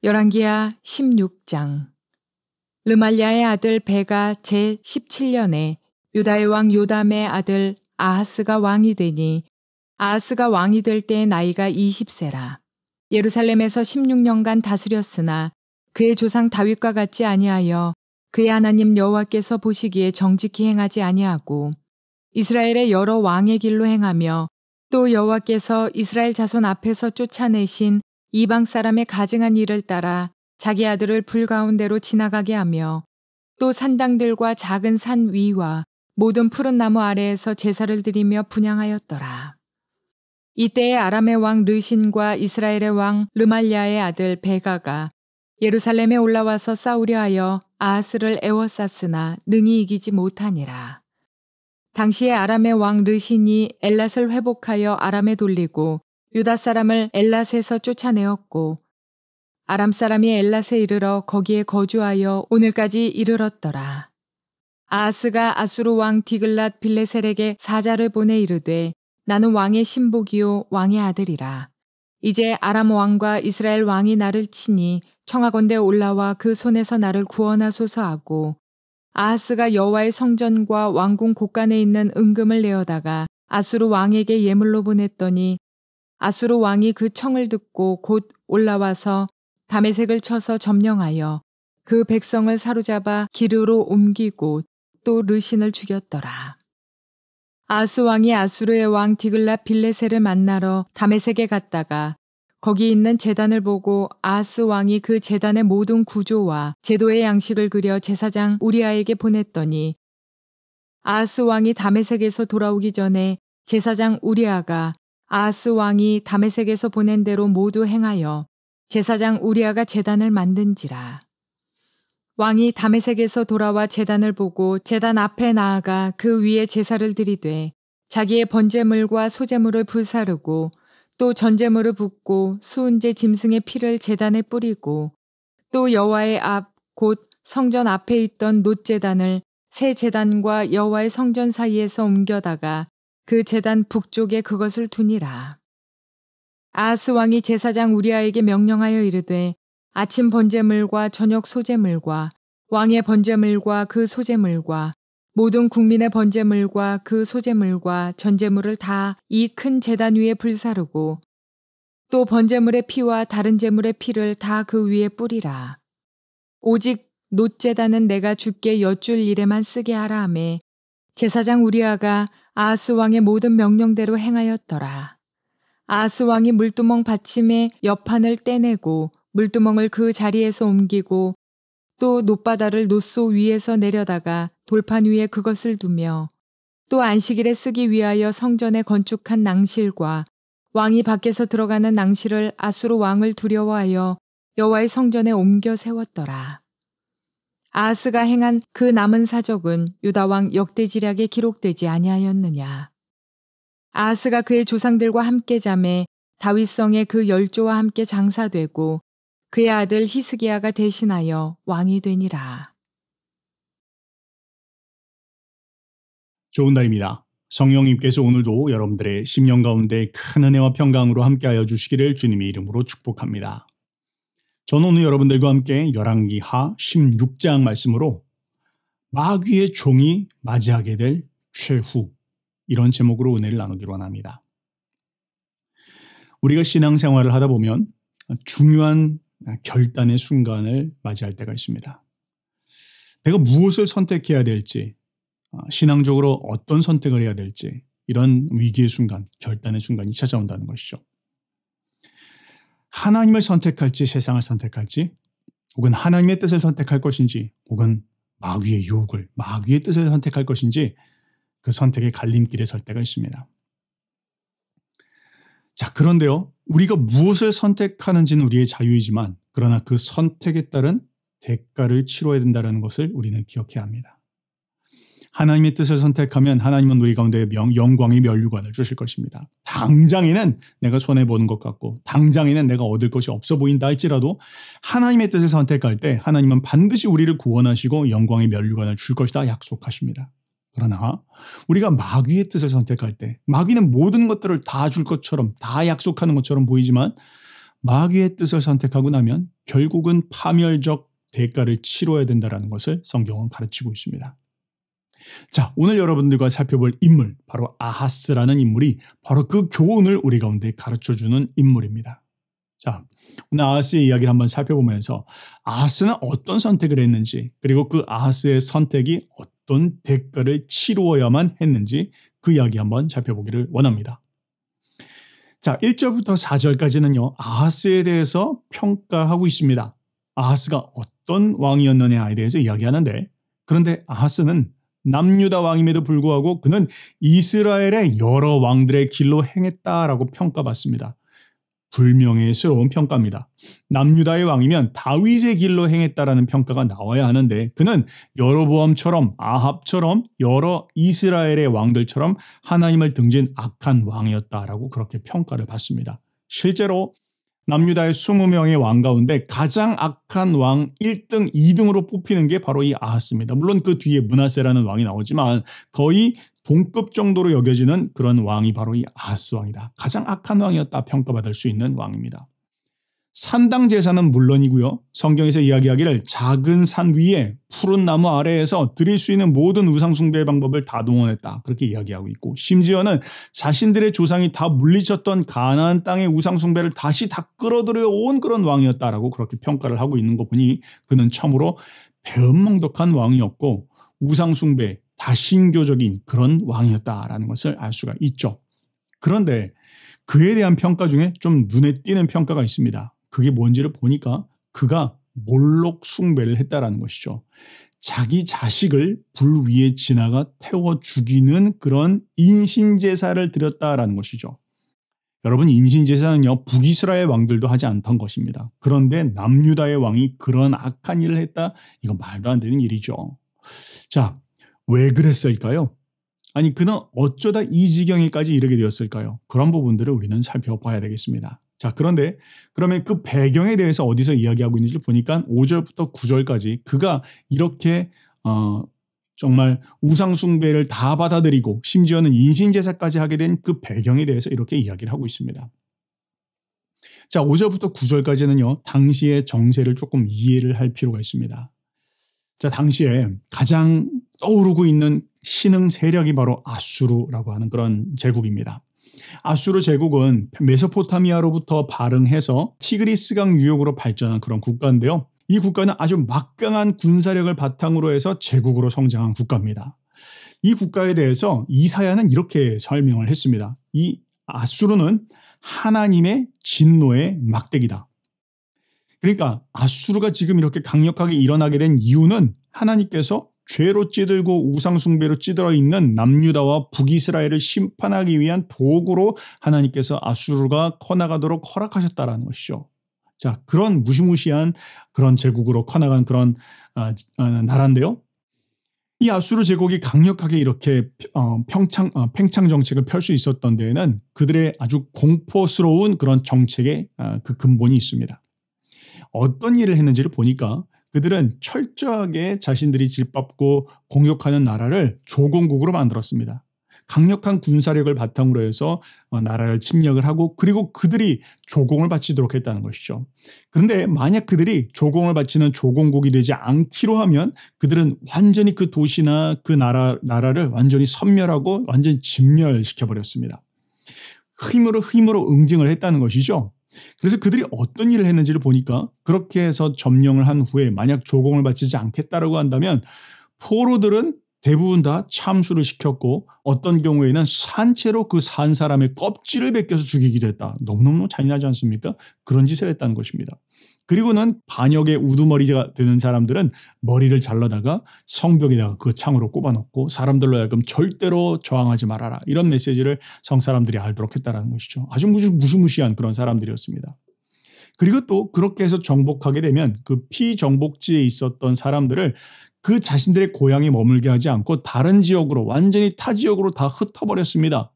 열왕기하 16장. 르말랴의 아들 베가 제17년에 유다의 왕 요담의 아들 아하스가 왕이 되니 아하스가 왕이 될 때의 나이가 20세라. 예루살렘에서 16년간 다스렸으나 그의 조상 다윗과 같지 아니하여 그의 하나님 여호와께서 보시기에 정직히 행하지 아니하고 이스라엘의 여러 왕의 길로 행하며 또 여호와께서 이스라엘 자손 앞에서 쫓아내신 이방 사람의 가증한 일을 따라 자기 아들을 불 가운데로 지나가게 하며 또 산당들과 작은 산 위와 모든 푸른 나무 아래에서 제사를 드리며 분향하였더라. 이때에 아람의 왕 르신과 이스라엘의 왕 르말랴의 아들 베가가 예루살렘에 올라와서 싸우려 하여 아하스를 에워쌌으나 능히 이기지 못하니라. 당시에 아람의 왕 르신이 엘랏을 회복하여 아람에 돌리고 유다 사람을 엘랏에서 쫓아내었고 아람 사람이 엘랏에 이르러 거기에 거주하여 오늘까지 이르렀더라. 아하스가 아수르 왕 디글랏 빌레셀에게 사자를 보내 이르되 나는 왕의 신복이요 왕의 아들이라. 이제 아람 왕과 이스라엘 왕이 나를 치니 청하건대 올라와 그 손에서 나를 구원하소서 하고 아하스가 여호와의 성전과 왕궁 곳간에 있는 은금을 내어다가 아수르 왕에게 예물로 보냈더니 아수르 왕이 그 청을 듣고 곧 올라와서 다메섹을 쳐서 점령하여 그 백성을 사로잡아 기르로 옮기고 또 르신을 죽였더라. 아하스 왕이 아수르의 왕 디글랏 빌레셀을 만나러 다메섹에 갔다가 거기 있는 제단을 보고 아하스 왕이 그 제단의 모든 구조와 제도의 양식을 그려 제사장 우리아에게 보냈더니 아하스 왕이 다메섹에서 돌아오기 전에 제사장 우리아가 아하스 왕이 다메섹에서 보낸 대로 모두 행하여 제사장 우리아가 제단을 만든지라. 왕이 다메섹에서 돌아와 제단을 보고 제단 앞에 나아가 그 위에 제사를 드리되 자기의 번제물과 소제물을 불사르고 또 전제물을 붓고 수은제 짐승의 피를 제단에 뿌리고 또 여호와의 앞 곧 성전 앞에 있던 놋제단을 새 제단과 여호와의 성전 사이에서 옮겨다가 그 제단 북쪽에 그것을 두니라. 아하스 왕이 제사장 우리아에게 명령하여 이르되 아침 번제물과 저녁 소제물과 왕의 번제물과 그 소제물과 모든 국민의 번제물과 그 소제물과 전제물을 다 이 큰 제단 위에 불사르고 또 번제물의 피와 다른 제물의 피를 다 그 위에 뿌리라. 오직 놋제단은 내가 주께 여쭐 일에만 쓰게 하라 하매 제사장 우리아가 아하스 왕의 모든 명령대로 행하였더라. 아하스 왕이 물두멍 받침의 옆판을 떼내고 물두멍을 그 자리에서 옮기고 또 놋바다를 놋소 위에서 내려다가 돌판 위에 그것을 두며 또 안식일에 쓰기 위하여 성전에 건축한 낭실과 왕이 밖에서 들어가는 낭실을 아수르 왕을 두려워하여 여호와의 성전에 옮겨 세웠더라. 아하스가 행한 그 남은 사적은 유다 왕 역대지략에 기록되지 아니하였느냐. 아하스가 그의 조상들과 함께 잠에 다윗성의 그 열조와 함께 장사되고 그의 아들 히스기야가 대신하여 왕이 되니라. 좋은 날입니다. 성령님께서 오늘도 여러분들의 심령 가운데 큰 은혜와 평강으로 함께하여 주시기를 주님의 이름으로 축복합니다. 저는 오늘 여러분들과 함께 열왕기하 16장 말씀으로 마귀의 종이 맞이하게 될 최후, 이런 제목으로 은혜를 나누기로 원합니다. 우리가 신앙생활을 하다 보면 중요한 결단의 순간을 맞이할 때가 있습니다. 내가 무엇을 선택해야 될지, 신앙적으로 어떤 선택을 해야 될지, 이런 위기의 순간, 결단의 순간이 찾아온다는 것이죠. 하나님을 선택할지 세상을 선택할지, 혹은 하나님의 뜻을 선택할 것인지, 혹은 마귀의 유혹을, 마귀의 뜻을 선택할 것인지, 그 선택의 갈림길에 설 때가 있습니다. 자, 그런데요, 우리가 무엇을 선택하는지는 우리의 자유이지만 그러나 그 선택에 따른 대가를 치러야 된다는 것을 우리는 기억해야 합니다. 하나님의 뜻을 선택하면 하나님은 우리 가운데 영광의 면류관을 주실 것입니다. 당장에는 내가 손해보는 것 같고 당장에는 내가 얻을 것이 없어 보인다 할지라도 하나님의 뜻을 선택할 때 하나님은 반드시 우리를 구원하시고 영광의 면류관을 줄 것이다 약속하십니다. 그러나 우리가 마귀의 뜻을 선택할 때, 마귀는 모든 것들을 다 줄 것처럼, 다 약속하는 것처럼 보이지만 마귀의 뜻을 선택하고 나면 결국은 파멸적 대가를 치러야 된다는 것을 성경은 가르치고 있습니다. 자, 오늘 여러분들과 살펴볼 인물, 바로 아하스라는 인물이 바로 그 교훈을 우리 가운데 가르쳐주는 인물입니다. 자, 오늘 아하스의 이야기를 한번 살펴보면서 아하스는 어떤 선택을 했는지, 그리고 그 아하스의 선택이 어떤 대가를 치루어야만 했는지 그 이야기 한번 살펴보기를 원합니다. 자, 1절부터 4절까지는요, 아하스에 대해서 평가하고 있습니다. 아하스가 어떤 왕이었느냐에 대해서 이야기하는데, 그런데 아하스는 남유다 왕임에도 불구하고 그는 이스라엘의 여러 왕들의 길로 행했다라고 평가받습니다. 불명예스러운 평가입니다. 남유다의 왕이면 다윗의 길로 행했다라는 평가가 나와야 하는데 그는 여로보암처럼 아합처럼 여러 이스라엘의 왕들처럼 하나님을 등진 악한 왕이었다라고 그렇게 평가를 받습니다. 실제로 남유다의 20명의 왕 가운데 가장 악한 왕 1등, 2등으로 뽑히는 게 바로 이 아하스입니다. 물론 그 뒤에 므낫세라는 왕이 나오지만 거의 동급 정도로 여겨지는 그런 왕이 바로 이 아하스 왕이다. 가장 악한 왕이었다 평가받을 수 있는 왕입니다. 산당 제사는 물론이고요. 성경에서 이야기하기를 작은 산 위에 푸른 나무 아래에서 드릴 수 있는 모든 우상 숭배의 방법을 다 동원했다. 그렇게 이야기하고 있고 심지어는 자신들의 조상이 다 물리쳤던 가나안 땅의 우상 숭배를 다시 다 끌어들여 온 그런 왕이었다라고 그렇게 평가를 하고 있는 거 보니 그는 참으로 배은망덕한 왕이었고 우상 숭배, 다신교적인 그런 왕이었다라는 것을 알 수가 있죠. 그런데 그에 대한 평가 중에 좀 눈에 띄는 평가가 있습니다. 그게 뭔지를 보니까 그가 몰록 숭배를 했다라는 것이죠. 자기 자식을 불 위에 지나가 태워 죽이는 그런 인신제사를 드렸다라는 것이죠. 여러분, 인신제사는요, 북이스라엘 왕들도 하지 않던 것입니다. 그런데 남유다의 왕이 그런 악한 일을 했다? 이거 말도 안 되는 일이죠. 자, 왜 그랬을까요? 아니, 그는 어쩌다 이 지경에까지 이르게 되었을까요? 그런 부분들을 우리는 살펴봐야 되겠습니다. 자, 그런데 그러면 그 배경에 대해서 어디서 이야기하고 있는지 보니까 5절부터 9절까지 그가 이렇게 정말 우상숭배를 다 받아들이고 심지어는 인신제사까지 하게 된 그 배경에 대해서 이렇게 이야기를 하고 있습니다. 자, 5절부터 9절까지는요. 당시의 정세를 조금 이해를 할 필요가 있습니다. 자, 당시에 가장 떠오르고 있는 신흥 세력이 바로 아수르라고 하는 그런 제국입니다. 아수르 제국은 메소포타미아로부터 발흥해서 티그리스강 유역으로 발전한 그런 국가인데요. 이 국가는 아주 막강한 군사력을 바탕으로 해서 제국으로 성장한 국가입니다. 이 국가에 대해서 이사야는 이렇게 설명을 했습니다. 이 아수르는 하나님의 진노의 막대기다. 그러니까 아수르가 지금 이렇게 강력하게 일어나게 된 이유는 하나님께서 죄로 찌들고 우상숭배로 찌들어 있는 남유다와 북이스라엘을 심판하기 위한 도구로 하나님께서 아수르가 커나가도록 허락하셨다라는 것이죠. 자, 그런 무시무시한 그런 제국으로 커나간 그런 나라인데요. 이 아수르 제국이 강력하게 이렇게 팽창 정책을 펼 수 있었던 데에는 그들의 아주 공포스러운 그런 정책의 그 근본이 있습니다. 어떤 일을 했는지를 보니까 그들은 철저하게 자신들이 짓밟고 공격하는 나라를 조공국으로 만들었습니다. 강력한 군사력을 바탕으로 해서 나라를 침략을 하고 그리고 그들이 조공을 바치도록 했다는 것이죠. 그런데 만약 그들이 조공을 바치는 조공국이 되지 않기로 하면 그들은 완전히 그 도시나 그 나라를 완전히 섬멸하고 완전히 진멸시켜버렸습니다. 힘으로 응징을 했다는 것이죠. 그래서 그들이 어떤 일을 했는지를 보니까 그렇게 해서 점령을 한 후에 만약 조공을 바치지 않겠다라고 한다면 포로들은 대부분 다 참수를 시켰고 어떤 경우에는 산채로 그 산 사람의 껍질을 벗겨서 죽이기도 했다. 너무너무 잔인하지 않습니까? 그런 짓을 했다는 것입니다. 그리고는 반역의 우두머리가 되는 사람들은 머리를 잘라다가 성벽에다가 그 창으로 꼽아놓고 사람들로 하여금 절대로 저항하지 말아라. 이런 메시지를 성사람들이 알도록 했다는 것이죠. 아주 무시무시한 그런 사람들이었습니다. 그리고 또 그렇게 해서 정복하게 되면 그 피정복지에 있었던 사람들을 그 자신들의 고향에 머물게 하지 않고 다른 지역으로 완전히 타 지역으로 다 흩어버렸습니다.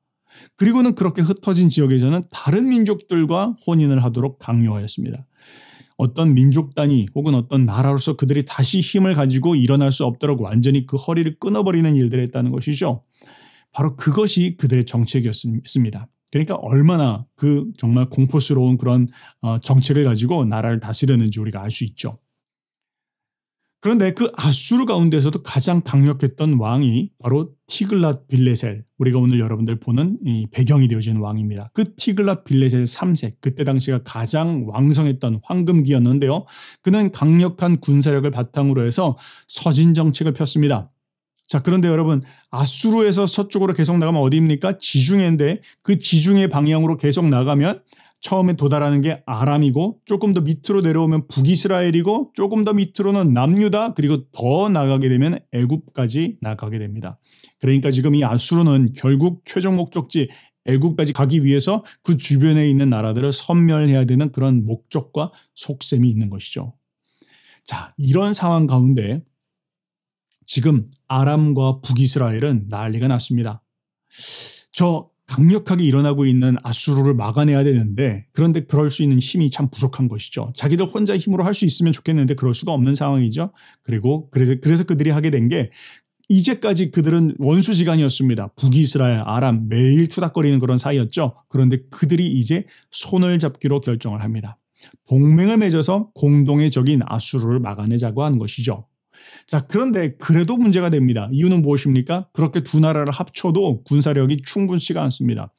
그리고는 그렇게 흩어진 지역에서는 다른 민족들과 혼인을 하도록 강요하였습니다. 어떤 민족 단위 혹은 어떤 나라로서 그들이 다시 힘을 가지고 일어날 수 없도록 완전히 그 허리를 끊어버리는 일들을 했다는 것이죠. 바로 그것이 그들의 정책이었습니다. 그러니까 얼마나 그 정말 공포스러운 그런 정책을 가지고 나라를 다스렸는지 우리가 알 수 있죠. 그런데 그 아수르 가운데서도 가장 강력했던 왕이 바로 티글랏 빌레셀, 우리가 오늘 여러분들 보는 이 배경이 되어진 왕입니다. 그 티글랏 빌레셀 3세, 그때 당시가 가장 왕성했던 황금기였는데요. 그는 강력한 군사력을 바탕으로 해서 서진 정책을 폈습니다. 자, 그런데 여러분, 아수르에서 서쪽으로 계속 나가면 어디입니까? 지중해인데 그 지중해 방향으로 계속 나가면 처음에 도달하는 게 아람이고 조금 더 밑으로 내려오면 북이스라엘이고 조금 더 밑으로는 남유다, 그리고 더 나가게 되면 애굽까지 나가게 됩니다. 그러니까 지금 이 아수르는 결국 최종 목적지 애굽까지 가기 위해서 그 주변에 있는 나라들을 섬멸해야 되는 그런 목적과 속셈이 있는 것이죠. 자, 이런 상황 가운데 지금 아람과 북이스라엘은 난리가 났습니다. 저 강력하게 일어나고 있는 아수르를 막아내야 되는데, 그런데 그럴 수 있는 힘이 참 부족한 것이죠. 자기들 혼자 힘으로 할 수 있으면 좋겠는데 그럴 수가 없는 상황이죠. 그리고 그래서 그들이 하게 된 게, 이제까지 그들은 원수지간이었습니다. 북이스라엘, 아람 매일 투닥거리는 그런 사이였죠. 그런데 그들이 이제 손을 잡기로 결정을 합니다. 동맹을 맺어서 공동의 적인 아수르를 막아내자고 한 것이죠. 자, 그런데 그래도 문제가 됩니다. 이유는 무엇입니까? 그렇게 두 나라를 합쳐도 군사력이 충분치가 않습니다.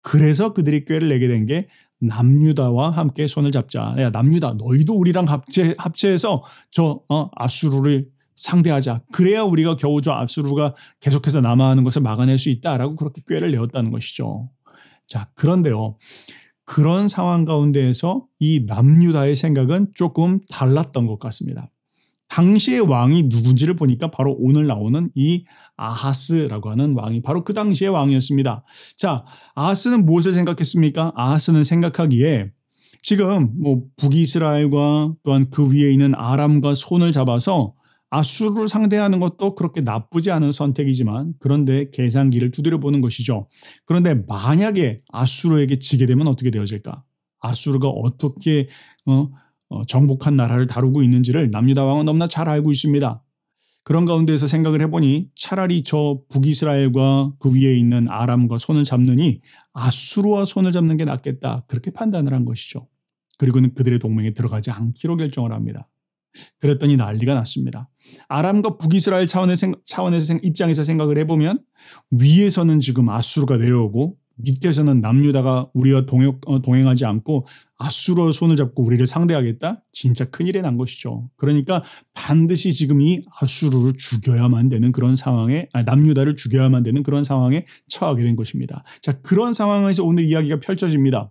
그래서 그들이 꾀를 내게 된 게 남유다와 함께 손을 잡자. 야, 남유다, 너희도 우리랑 합체해서 저 아수르를 상대하자. 그래야 우리가 겨우 저 아수르가 계속해서 남아하는 것을 막아낼 수 있다라고 그렇게 꾀를 내었다는 것이죠. 자, 그런데요. 그런 상황 가운데에서 이 남유다의 생각은 조금 달랐던 것 같습니다. 당시의 왕이 누군지를 보니까 바로 오늘 나오는 이 아하스라고 하는 왕이 바로 그 당시의 왕이었습니다. 자, 아하스는 무엇을 생각했습니까? 아하스는 생각하기에 지금 뭐 북이스라엘과 또한 그 위에 있는 아람과 손을 잡아서 아수르를 상대하는 것도 그렇게 나쁘지 않은 선택이지만, 그런데 계산기를 두드려 보는 것이죠. 그런데 만약에 아수르에게 지게 되면 어떻게 되어질까? 아수르가 어떻게 정복한 나라를 다루고 있는지를 남유다 왕은 너무나 잘 알고 있습니다. 그런 가운데에서 생각을 해보니 차라리 저 북이스라엘과 그 위에 있는 아람과 손을 잡느니 아수르와 손을 잡는 게 낫겠다, 그렇게 판단을 한 것이죠. 그리고는 그들의 동맹에 들어가지 않기로 결정을 합니다. 그랬더니 난리가 났습니다. 아람과 북이스라엘 차원에서 입장에서 생각을 해보면, 위에서는 지금 아수르가 내려오고 밑에서는 남유다가 우리와 동행하지 않고 아수르와 손을 잡고 우리를 상대하겠다? 진짜 큰일이 난 것이죠. 그러니까 반드시 지금 이 아수르를 죽여야만 되는 그런 상황에, 남유다를 죽여야만 되는 그런 상황에 처하게 된 것입니다. 자, 그런 상황에서 오늘 이야기가 펼쳐집니다.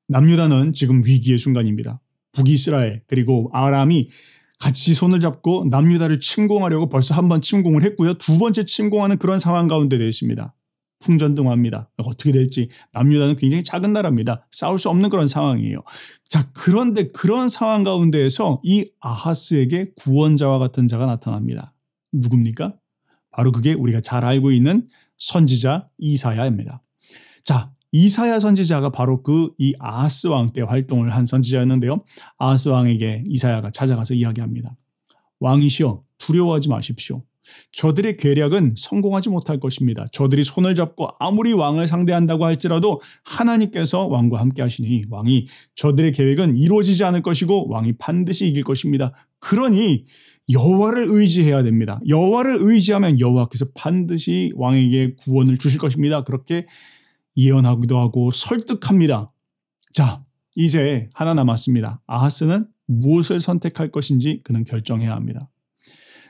남유다는 지금 위기의 순간입니다. 북이스라엘 그리고 아람이 같이 손을 잡고 남유다를 침공하려고 벌써 한 번 침공을 했고요. 두 번째 침공하는 그런 상황 가운데 되어 있습니다. 풍전등화입니다. 어떻게 될지. 남유다는 굉장히 작은 나라입니다. 싸울 수 없는 그런 상황이에요. 자, 그런데 그런 상황 가운데에서 이 아하스에게 구원자와 같은 자가 나타납니다. 누굽니까? 바로 그게 우리가 잘 알고 있는 선지자 이사야입니다. 자, 이사야 선지자가 바로 이 아하스 왕 때 활동을 한 선지자였는데요. 아하스 왕에게 이사야가 찾아가서 이야기합니다. 왕이시여, 두려워하지 마십시오. 저들의 계략은 성공하지 못할 것입니다. 저들이 손을 잡고 아무리 왕을 상대한다고 할지라도 하나님께서 왕과 함께 하시니 왕이 저들의 계획은 이루어지지 않을 것이고 왕이 반드시 이길 것입니다. 그러니 여호와를 의지해야 됩니다. 여호와를 의지하면 여호와께서 반드시 왕에게 구원을 주실 것입니다. 그렇게 예언하기도 하고 설득합니다. 자, 이제 하나 남았습니다. 아하스는 무엇을 선택할 것인지 그는 결정해야 합니다.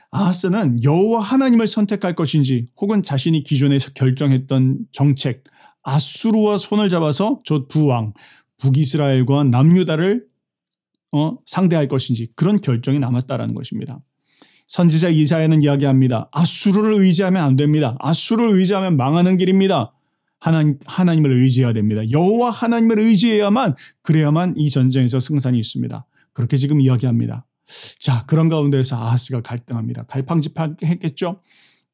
아하스는 여호와 하나님을 선택할 것인지, 혹은 자신이 기존에 결정했던 정책 아수르와 손을 잡아서 저 두 왕 북이스라엘과 남유다를 상대할 것인지, 그런 결정이 남았다라는 것입니다. 선지자 이사야는 이야기합니다. 아수르를 의지하면 안 됩니다. 아수르를 의지하면 망하는 길입니다. 하나님을 의지해야 됩니다. 여호와 하나님을 의지해야만, 그래야만 이 전쟁에서 승산이 있습니다. 그렇게 지금 이야기합니다. 자, 그런 가운데에서 아하스가 갈등합니다. 갈팡질팡했겠죠.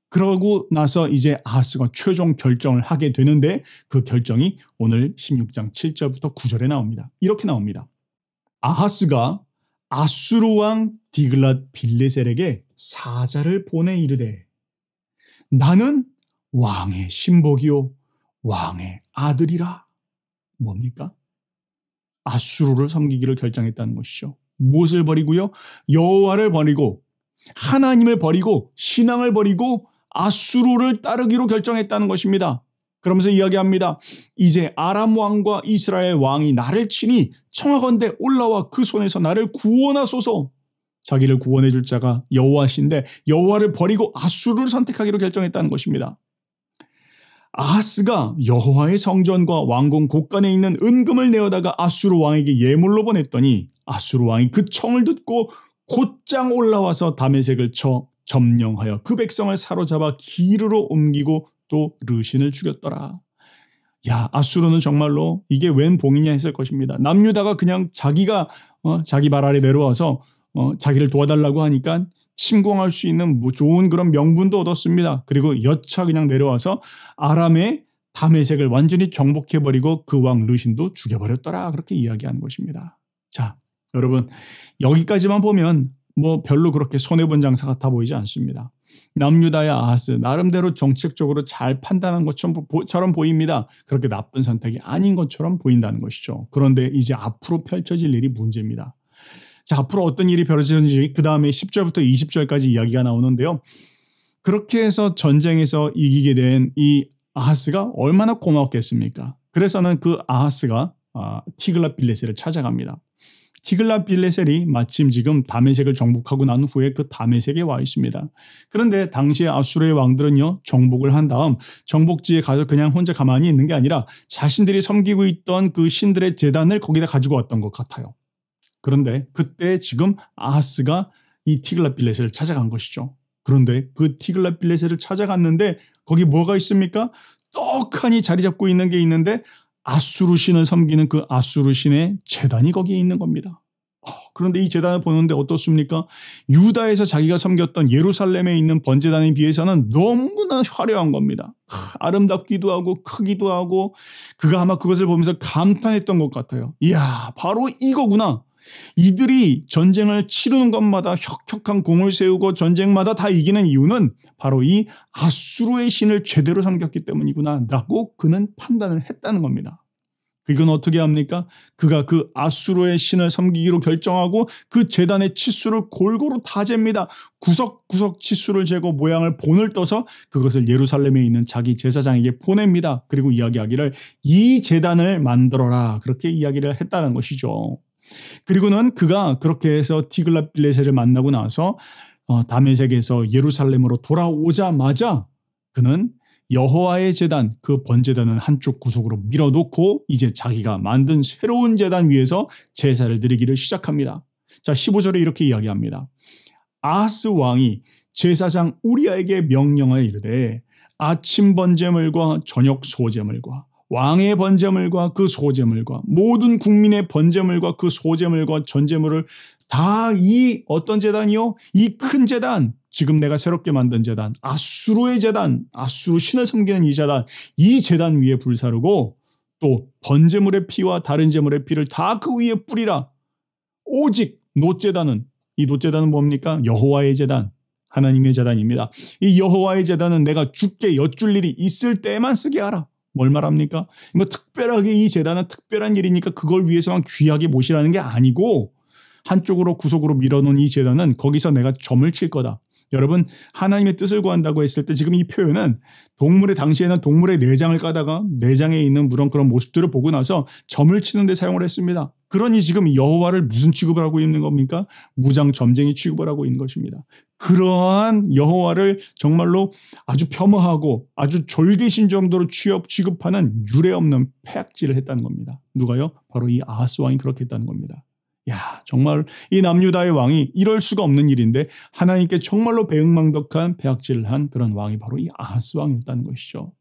그러고 나서 이제 아하스가 최종 결정을 하게 되는데, 그 결정이 오늘 16장 7절부터 9절에 나옵니다. 이렇게 나옵니다. 아하스가 아수르 왕 디글랏 빌레셀에게 사자를 보내 이르되, 나는 왕의 신복이요 왕의 아들이라. 뭡니까? 아수르를 섬기기를 결정했다는 것이죠. 무엇을 버리고요? 여호와를 버리고 하나님을 버리고 신앙을 버리고 아수르를 따르기로 결정했다는 것입니다. 그러면서 이야기합니다. 이제 아람 왕과 이스라엘 왕이 나를 치니 청하건대 올라와 그 손에서 나를 구원하소서. 자기를 구원해 줄 자가 여호와신데 여호와를 버리고 아수르를 선택하기로 결정했다는 것입니다. 아하스가 여호와의 성전과 왕궁 곳간에 있는 은금을 내어다가 아수르 왕에게 예물로 보냈더니 아수르 왕이 그 청을 듣고 곧장 올라와서 다메섹을 쳐 점령하여 그 백성을 사로잡아 기르로 옮기고 또 르신을 죽였더라. 야, 아수르는 정말로 이게 웬 봉이냐 했을 것입니다. 남유다가 그냥 자기가 자기 발 아래 내려와서 자기를 도와달라고 하니까 침공할 수 있는 좋은 그런 명분도 얻었습니다. 그리고 여차 그냥 내려와서 아람의 다메섹을 완전히 정복해버리고 그 왕 르신도 죽여버렸더라. 그렇게 이야기하는 것입니다. 자, 여러분 여기까지만 보면 별로 그렇게 손해본 장사 같아 보이지 않습니다. 남유다의 아하스 나름대로 정책적으로 잘 판단한 것처럼 보입니다. 그렇게 나쁜 선택이 아닌 것처럼 보인다는 것이죠. 그런데 이제 앞으로 펼쳐질 일이 문제입니다. 자, 앞으로 어떤 일이 벌어지는지 그 다음에 10절부터 20절까지 이야기가 나오는데요. 그렇게 해서 전쟁에서 이기게 된 이 아하스가 얼마나 고마웠겠습니까? 그래서는 그 아하스가 티글랏빌레셀을 찾아갑니다. 티글랏빌레셀이 마침 지금 다메섹을 정복하고 난 후에 그 다메섹에 와 있습니다. 그런데 당시에 아수르의 왕들은요, 정복을 한 다음 정복지에 가서 그냥 혼자 가만히 있는 게 아니라 자신들이 섬기고 있던 그 신들의 제단을 거기다 가지고 왔던 것 같아요. 그런데 그때 지금 아하스가 이 티글랏빌레셀을 찾아간 것이죠. 그런데 그 티글랏빌레셀을 찾아갔는데 거기 뭐가 있습니까? 떡하니 자리 잡고 있는 게 있는데 아수르 신을 섬기는 그 아수르 신의 제단이 거기에 있는 겁니다. 그런데 이 제단을 보는데 어떻습니까? 유다에서 자기가 섬겼던 예루살렘에 있는 번제단에 비해서는 너무나 화려한 겁니다. 아름답기도 하고 크기도 하고 그가 아마 그것을 보면서 감탄했던 것 같아요. 이야, 바로 이거구나. 이들이 전쟁을 치르는 것마다 혁혁한 공을 세우고 전쟁마다 다 이기는 이유는 바로 이 아수르의 신을 제대로 섬겼기 때문이구나 라고 그는 판단을 했다는 겁니다. 그건 어떻게 합니까? 그가 그 아수르의 신을 섬기기로 결정하고 그 제단의 치수를 골고루 다 잽니다. 구석구석 치수를 재고 모양을 본을 떠서 그것을 예루살렘에 있는 자기 제사장에게 보냅니다. 그리고 이야기하기를 이 제단을 만들어라 그렇게 이야기를 했다는 것이죠. 그리고는 그가 그렇게 해서 티글랏빌레셀을 만나고 나서 다메섹에서 예루살렘으로 돌아오자마자 그는 여호와의 제단, 그 번제단은 한쪽 구석으로 밀어놓고 이제 자기가 만든 새로운 제단 위에서 제사를 드리기를 시작합니다. 자, 15절에 이렇게 이야기합니다. 아하스 왕이 제사장 우리아에게 명령하여 이르되 아침 번제물과 저녁 소제물과 왕의 번제물과 그 소제물과 모든 국민의 번제물과 그 소제물과 전제물을 다 이 어떤 제단이요? 이 큰 제단, 지금 내가 새롭게 만든 제단, 아수르의 제단, 아수르 신을 섬기는 이 제단 위에 불사르고 또 번제물의 피와 다른 제물의 피를 다 그 위에 뿌리라. 오직 놋제단은, 이 놋제단은 뭡니까? 여호와의 제단, 하나님의 제단입니다. 이 여호와의 제단은 내가 주께 여쭐 일이 있을 때만 쓰게 하라. 뭘 말합니까? 특별하게 이 제단은 특별한 일이니까 그걸 위해서만 귀하게 모시라는 게 아니고 한쪽으로 구석으로 밀어놓은 이 제단은 거기서 내가 점을 칠 거다. 여러분, 하나님의 뜻을 구한다고 했을 때 지금 이 표현은 당시에는 동물의 내장을 까다가 내장에 있는 그런 모습들을 보고 나서 점을 치는 데 사용을 했습니다. 그러니 지금 여호와를 무슨 취급을 하고 있는 겁니까? 무장점쟁이 취급을 하고 있는 것입니다. 그러한 여호와를 정말로 아주 폄하하고 아주 졸개신 정도로 취급하는 유례없는 폐악질을 했다는 겁니다. 누가요? 바로 이 아하스 왕이 그렇게 했다는 겁니다. 야, 정말 이 남유다의 왕이 이럴 수가 없는 일인데 하나님께 정말로 배은망덕한 폐악질을 한 그런 왕이 바로 이 아하스 왕이었다는 것이죠.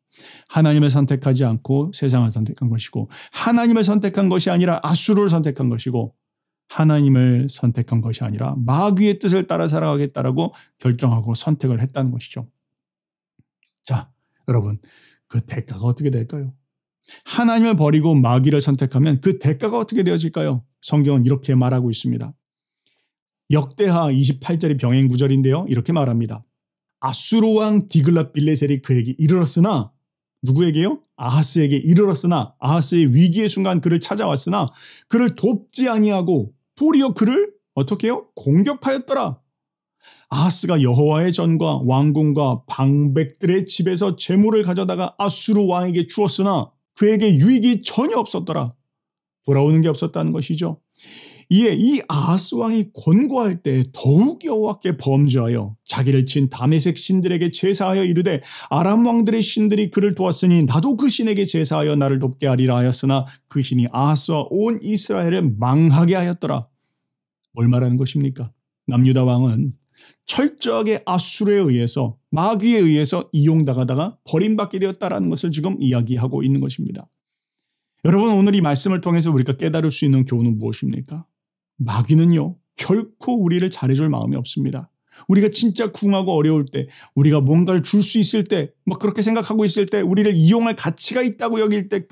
하나님을 선택하지 않고 세상을 선택한 것이고 하나님을 선택한 것이 아니라 아수르를 선택한 것이고 하나님을 선택한 것이 아니라 마귀의 뜻을 따라 살아가겠다라고 결정하고 선택을 했다는 것이죠. 자, 여러분, 그 대가가 어떻게 될까요? 하나님을 버리고 마귀를 선택하면 그 대가가 어떻게 되어질까요? 성경은 이렇게 말하고 있습니다. 역대하 28절이 병행 구절인데요. 이렇게 말합니다. 아수르 왕 디글랏빌레셀이 그에게 이르렀으나 누구에게요? 아하스에게 이르렀으나 아하스의 위기의 순간 그를 찾아왔으나 그를 돕지 아니하고 도리어 그를 어떻게 해요? 공격하였더라. 아하스가 여호와의 전과 왕궁과 방백들의 집에서 재물을 가져다가 아수르 왕에게 주었으나 그에게 유익이 전혀 없었더라. 돌아오는 게 없었다는 것이죠. 이에 이 아하스 왕이 권고할 때 더욱 여호와께 범죄하여 자기를 친 다메섹 신들에게 제사하여 이르되 아람 왕들의 신들이 그를 도왔으니 나도 그 신에게 제사하여 나를 돕게 하리라 하였으나 그 신이 아하스와 온 이스라엘을 망하게 하였더라. 뭘 말하는 것입니까? 남유다 왕은 철저하게 아수르에 의해서 마귀에 의해서 이용당하다가 버림받게 되었다라는 것을 지금 이야기하고 있는 것입니다. 여러분, 오늘 이 말씀을 통해서 우리가 깨달을 수 있는 교훈은 무엇입니까? 마귀는요, 결코 우리를 잘해줄 마음이 없습니다. 우리가 진짜 궁하고 어려울 때, 우리가 뭔가를 줄 수 있을 때, 그렇게 생각하고 있을 때, 우리를 이용할 가치가 있다고 여길 때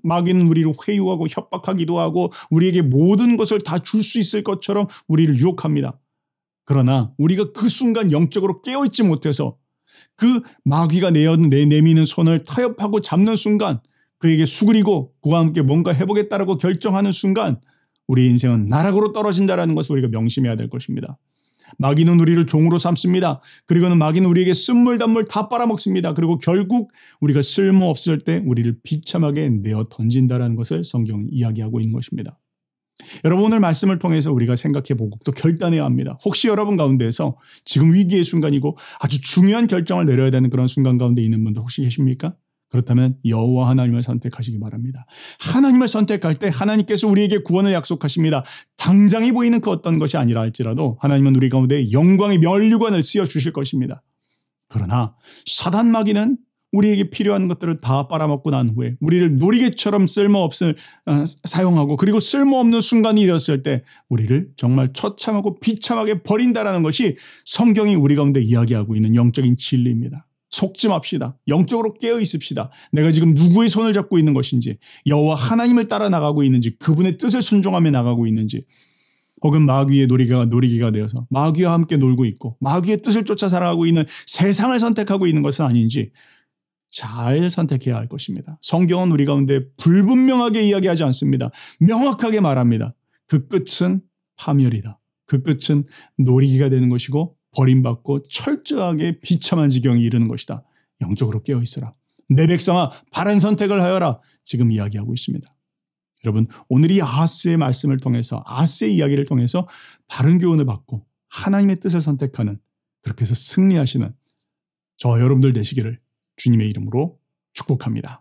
마귀는 우리를 회유하고 협박하기도 하고 우리에게 모든 것을 다 줄 수 있을 것처럼 우리를 유혹합니다. 그러나 우리가 그 순간 영적으로 깨어있지 못해서 그 마귀가 내미는 손을 타협하고 잡는 순간, 그에게 수그리고 그와 함께 뭔가 해보겠다라고 결정하는 순간 우리 인생은 나락으로 떨어진다는 것을 우리가 명심해야 될 것입니다. 마귀는 우리를 종으로 삼습니다. 그리고는 마귀는 우리에게 쓴물단물 다 빨아먹습니다. 그리고 결국 우리가 쓸모없을 때 우리를 비참하게 내어 던진다는 것을 성경은 이야기하고 있는 것입니다. 여러분, 오늘 말씀을 통해서 우리가 생각해보고 또 결단해야 합니다. 혹시 여러분 가운데에서 지금 위기의 순간이고 아주 중요한 결정을 내려야 되는 그런 순간 가운데 있는 분들 혹시 계십니까? 그렇다면 여호와 하나님을 선택하시기 바랍니다. 하나님을 선택할 때 하나님께서 우리에게 구원을 약속하십니다. 당장이 보이는 그 어떤 것이 아니라 할지라도 하나님은 우리 가운데 영광의 멸류관을 씌워주실 것입니다. 그러나 사단 마귀는 우리에게 필요한 것들을 다 빨아먹고 난 후에 우리를 놀이개처럼 쓸모없을 사용하고 그리고 쓸모없는 순간이 되었을 때 우리를 정말 처참하고 비참하게 버린다라는 것이 성경이 우리 가운데 이야기하고 있는 영적인 진리입니다. 속지 맙시다. 영적으로 깨어 있읍시다. 내가 지금 누구의 손을 잡고 있는 것인지, 여호와 하나님을 따라 나가고 있는지, 그분의 뜻을 순종하며 나가고 있는지, 혹은 마귀의 놀이기가 되어서 마귀와 함께 놀고 있고 마귀의 뜻을 쫓아 살아가고 있는 세상을 선택하고 있는 것은 아닌지 잘 선택해야 할 것입니다. 성경은 우리 가운데 불분명하게 이야기하지 않습니다. 명확하게 말합니다. 그 끝은 파멸이다. 그 끝은 놀이기가 되는 것이고 버림받고 철저하게 비참한 지경에 이르는 것이다. 영적으로 깨어있어라. 내 백성아, 바른 선택을 하여라. 지금 이야기하고 있습니다. 여러분, 오늘 이 아하스의 말씀을 통해서, 아하스의 이야기를 통해서 바른 교훈을 받고 하나님의 뜻을 선택하는, 그렇게 해서 승리하시는 저와 여러분들 되시기를 주님의 이름으로 축복합니다.